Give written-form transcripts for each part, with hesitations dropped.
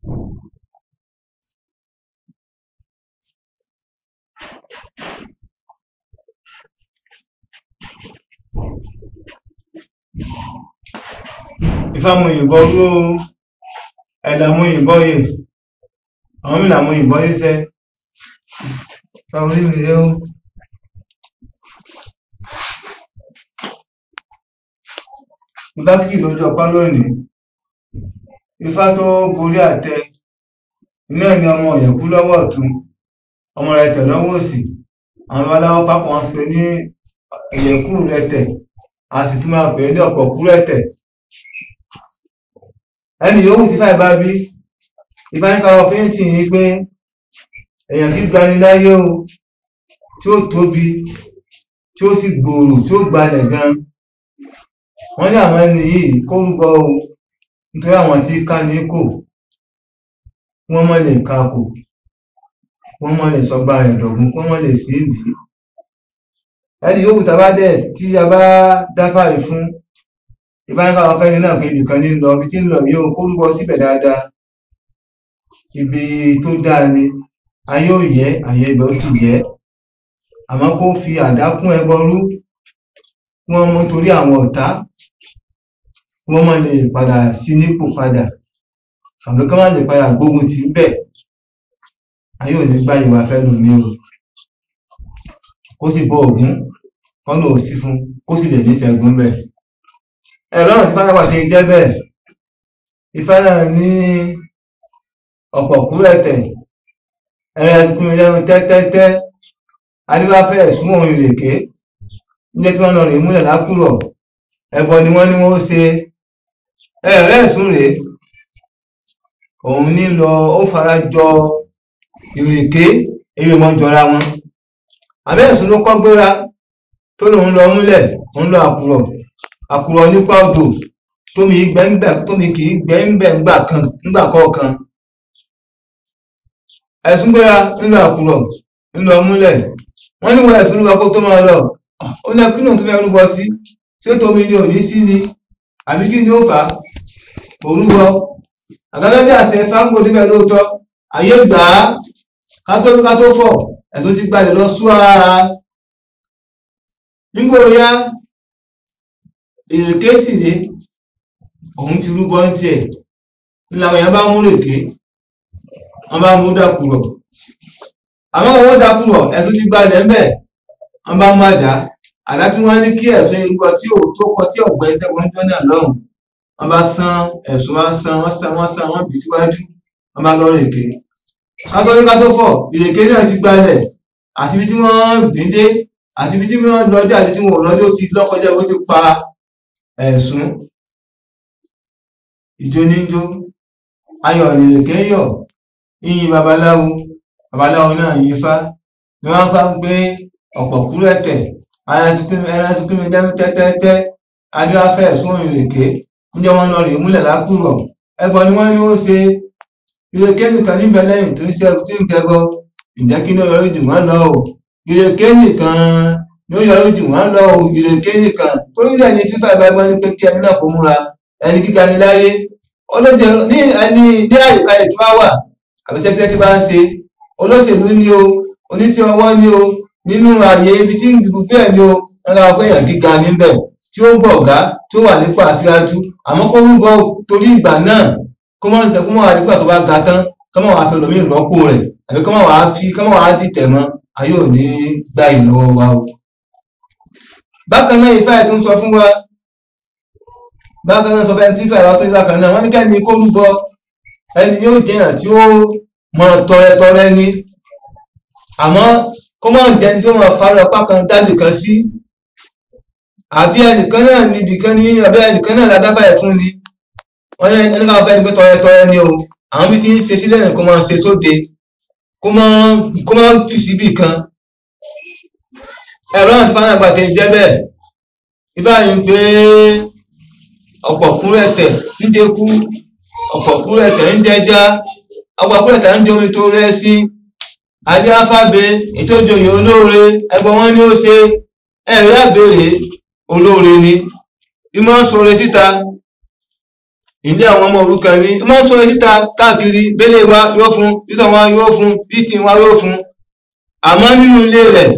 Ifá mú ìbọn ró ẹ̀dà mú ìbọn yè àwọn mìíràn mú ìbọn yè sẹ́ fáwọn onímìlẹ̀ ó Ifá kìkì lójú ọpá lónìí Ifá tó gorí àtẹ iná ẹni ọmọ ìyẹ̀kú lọ́wọ́ ọ̀tún ọmọ rẹ̀ tẹ̀ lọ́wọ́ òsì àwọn babaláwo pápọ̀ wọn pè ní ìyẹ̀kú rẹ̀ tẹ̀ a sì tún máa pè ní ọ̀pọ̀kú rẹ̀ tẹ̀ ẹni yòówù tí fáì bá bí ìbáníkàwọ́ fíntì ní pé èèyàn gíga ni láyé o tí ó tóbi tí ó sì gbòòrò tí ó gbalẹ̀ gan wọ́n ní àwọn ẹni yìí kó rúbọ o nítorí àwọn tí ká ní kò wọ́n mọ́ lè ka kò wọ́n mọ́ lè sọgbà rẹ̀ dọ̀gún wọ́n mọ́ lè sí ìdí ẹni yòówù tá bá dẹ̀ tí a bá dáfàrí fún ìbáníkàwọ́ fẹ́ni náà pé ibìkan ní lọ ibi tí ń lọ yóò kó rúbọ síbẹ̀ dáadáa ibi tó dáa ni ayé ò yẹ ayé ibẹ̀ ó sì yẹ àmọ́ kó fi àdá kún ẹbọ rú wọ́n mú torí àwọn ọ̀tá wọ́n má lè padà sí nípò padà àbí kán má lè padà gbógun tì í bẹ̀ ayé ò ní gbá ìwà fẹ́ lò ní o kó sì bọ Ògún kọ́nà ò sí fún kó sì lè ní ṣẹ́gun bẹ̀ ẹ̀rọ tí fárápà ti jẹ́ bẹ́ẹ̀ Ifá náà ní ọ̀pọ̀kú ẹ̀tẹ̀ ẹ̀rẹ́ ẹ̀sìnkú mi lẹ́nu tẹ́tẹ́tẹ́ adébáfẹ́ ẹ̀sùn òun ìrèké níjẹ́ tí wọ́n lọ rè múlẹ̀ lákùrọ̀ ẹbọ ni wọ́n ní wọ́n ṣe ẹ̀rẹ́ ẹ̀sùn rèé òun ní lọ ó fara jọ ìrèké ewé mọ́ jọra wọn àbẹ́ ẹ̀sùn ló kọ́ gbéra tó lòun lọ múlẹ̀ òun lọ àkùrọ̀ nípa odò tómi kì í gbẹ́ ń bẹ̀ ńgbà kọ̀ọ̀kan ẹ̀sùn gbéra nínú àkùrọ̀ nínú ọmúlẹ̀ wọ́n ní wọ́n ẹ̀sùn rúbọ kó tó máa lọ ó ní kí náà tó fẹ́ rúbọ sí tí ó tómi ní òní sí ni àbí kí ni ó fà á kò rúbọ àgàgà bí àṣẹ fáńgbò níbẹ̀ lóòótọ́ ayé gbà á ká tó fọ̀ ẹ̀sùn ti gbalẹ̀ lọ sú ara nígbò yá ìrèké sì ní òun ti rúbọ ń tiẹ̀ nílànà èèyàn bá mú rèké wọ́n bá mú dàkúrọ̀ àmọ́ wọ́n dàkúrọ̀ ẹ̀sùn ti gbalẹ̀ ńbẹ̀ wọ́n bá mú àdá tí wọ́n ní kí ẹ̀sùn irúgbọ tí ò tó kọ tí ọ̀gbẹ́ sẹ́wọ̀n jọ náà lọ́rùn wọ́n bá sán ẹ̀sùn wọ́n bì síwájú wọ́n bá lọ́rùn èké ká tó fọ̀ ìrèké náà ti gbalẹ̀ àti ibi tí wọ́n gbìn dé àti ibi tí wọ́n lọ́dẹ àti tí wọ́n lọ́dẹ ó ti lọ́kọjá bó ti pa ẹ̀sùn ìjó níjó ayọ̀ ìrèké yọ̀ yíyin babaláwo náà yin Ifá ni wọ́n fá ń gbé ọ̀pọ̀kú ẹ̀tẹ̀ ẹran ẹ̀sùnkúnmi dẹ́nu tẹ́tẹ́tẹ́ adéwáfẹ́ ẹ̀sùn ìrèké níjẹ́ wọ́n lọ rè múlẹ̀ lákùrọ̀ ẹbọ ni wọ́n ní ó ṣe ìrèké nìkan níbẹ̀ lẹ́yìn tó ń ṣe ẹbọ tí ń tẹ́bọ ǹjẹ́ kí ní ó yọrí jù wọ́n lọ o ìrèké nìkan ní ó yọrí jù wọ́n lọ o ìrèké nìkan torí ilẹ̀ ní fífà ìbágbọ́n ní pé kí ẹni náà kó múra ẹni gíga ni láyé olóúnjẹ ní ẹni ní àyíká ètò bá wà àbí sẹ́kítẹ́ tí bá ń ṣe olóṣèlú ni o oníṣẹ́ ọwọ́ ni o nínú ààyè ibi tí gbogbo ẹ̀ ni o wọ́n ká pé èèyàn gíga níbẹ̀ tí ó bọ̀gá tí ó wà nípò aṣíwájú àmọ́ kó rúbọ torí ìgbà náà kó mọ́ wà nígbà tó bá ga tán kó mọ́ wà fẹ́ lómi ìrọ́pò rẹ̀ àbí kó mọ́ wà dìtẹ̀ mọ́ ayé ò ní gbá ìlọ́wọ́ wa o. bákan náà Ifá ẹ̀ tó ń sọ fún wa bákan náà sọ fẹ́ tí Ifá ìwà tó ní bákan náà wọ́n ní kẹ́ni kó rúbọ ẹni yóò jẹ́yàn tí ó mọ tọrẹ ní àmọ́ kó mọ́ jẹni tí ó mọ̀ fara ọpá kan dábì kan sí àbí ẹnìkan náà níbi kan ní àbí ẹnìkan náà ládábà ẹ̀ fún ni wọ́n ní ẹni káwọn fẹ́ ni pé tọrẹ ní o àwọn bí ti ń ṣe sílẹ̀ nìkan máa ń ṣe sóde kó mọ́ fi síbì kan ẹ̀rọ àti fánàgbà tẹ̀ jẹ́ bẹ́ẹ̀ ìbáyìí ń pé ọ̀pọ̀kú ẹ̀tẹ̀ ń jẹ́kú ọ̀pọ̀kú ẹ̀tẹ̀ ń jẹ́já ọ̀pọ̀kú ẹ̀tẹ̀ ń jẹ́ omi tó rẹ́ sí adé afábe ìtòjòyè olóore ẹgbọ́n wọn ni ó ṣe ẹ̀rí àbèrè olóore ni bí wọ́n ń sọre síta ilé àwọn ọmọ òrukàn ni wọ́n sọ síta káàkiri bẹ́lẹ̀ wa yóò fún bísọ̀ wa yóò fún bítì wa yóò fún àmọ́ nínú ilé rẹ̀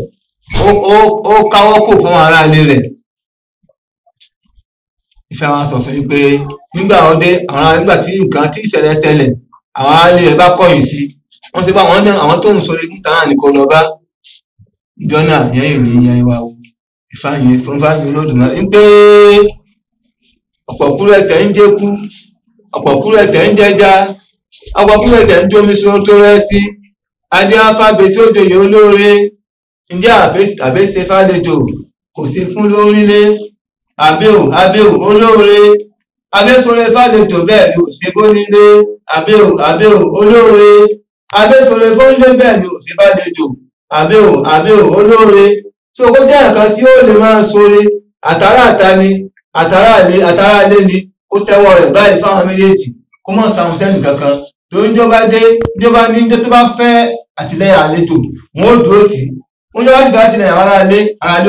ó káwọ́ kò fún ará ilé rẹ̀. Ifá wa sọ fún yín pé nígbà ọdẹ nígbà tí nǹkan tí ìṣẹ̀lẹ̀ ṣẹlẹ̀ àwọn alẹ́ rẹ̀ bá kọ̀yìn sí wọ́n ti bá àwọn tó ń sọ̀rọ̀ fún tàwọn nìkan lọ bá ìjọ náà yẹn ìrìn yẹn wa o. Ifá yẹn fún Ifá yẹn Olódùmarè ń pé ọ̀pọ̀ kúrò ẹ̀tẹ̀ ń jẹ́kú ọ̀pọ̀ kúrò ẹ̀tẹ̀ ń jẹ́já ọ̀pọ̀ kúrò ẹ̀tẹ̀ ń jómi sọ tó rẹ́ sí adé afábẹ tí ó joyè olóore ǹjẹ́ àbẹ́sẹ̀ fàlejò kò sí fún lórílé àbẹ́ò olóore abẹ́sọ̀rẹ́ fàlejò bẹ́ẹ̀ ni ò sí bó nílé àbẹ́ò olóore abẹ́sọ̀rẹ́ fónílé bẹ́ẹ̀ ni ò sí fàlejò àbẹ́ò olóore tí ó kó jẹ́ nǹkan tí ó lè máa sọre àtàrà àta ni àtàrà ilé ni ó tẹ́wọ́ rẹ̀ báyìí fáwọn méjèèjì kó mọ̀ sáwọn sẹ́nì kankan tó ń jọba dé jọba ní jọ tó bá fẹ́ àtìlẹ́yìn àlejò wọn ó dúró tì wọn jọba sì bá àtìlẹ́yìn àwọn aráalé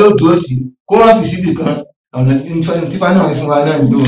ó dúró tì kó wọn fi síbì kan ọ̀nà tí Ifá náà fún wa náà ń lò.